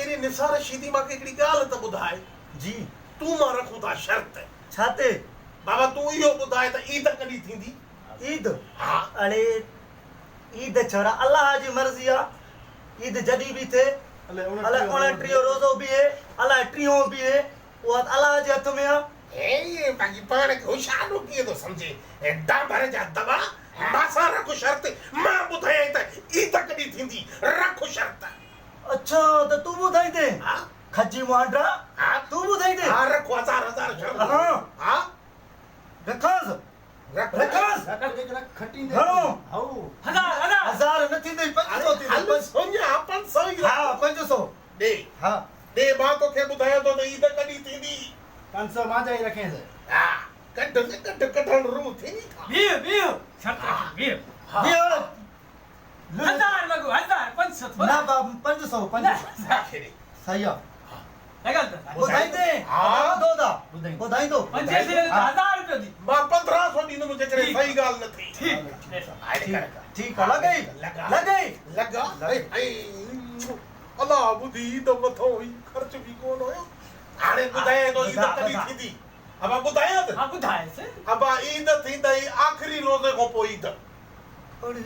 पहिरीं निसार शीदी मांखे हिकिड़ी ॻाल्हि त ॿुधाए जी तूं मां रखूं था शर्त छाते बाबा तूं इहो ॿुधाए त ईद कॾहिं थींदी ईद हा अरे ईद छोरा अल्लाह जी मर्ज़ी आहे ईद जॾहिं बि थिए अलाए 29 रोज़ो बि है अलाए 30 बि है उहा अल्लाह जे हथ में आहे हे पंहिंजी पाण खे होशियारो कीअं थो सम्झे हेॾा भर जा दवा मासां रखो शर्त मां ॿुधायई त ईद कॾहिं थींदी रखो शर्त अच्छा त तूं ॿुधाईंदे हा खजी मुआंडा हा तूं ॿुधाईंदे हा रखो हज़ार शर्त हा हा रखांस रखांस खटींदे घणो हाउ 1000 न थींदे 500 थींदे हल सोनिया 500 ई हा 500 ॾे हा ॾे मां तोखे ॿुधायां थो त ईद कॾहिं थींदी 500 मां जाई रखें हा कढण रू थींदी था बीह शर्त रखी बीह ये 1000 लगो 1500 ना 500 आखिरी सही आहे लगल त ॿुधाईंदे हा। दोदा ॿुधाईंदो। ॿुधाईंदो 500 से 1000 रुपए दी मां 1500 ॾींदुमि जेकॾहिं ठीक। सही ॻाल्हि न थी ठीक हाणे कर ठीक आहे लॻई लॻा लॻई लॻा अलाह ॿुधी त मथो हुई ख़र्च बि कोन हुयो हाणे ॿुधाए थो ईद ॿुधा, कॾहिं ॿुधा। थींदी अबा ॿुधायां त हां बुधाए से अबा ईद थींदई आख़िरी रोज़े खां पोइ ईद अरे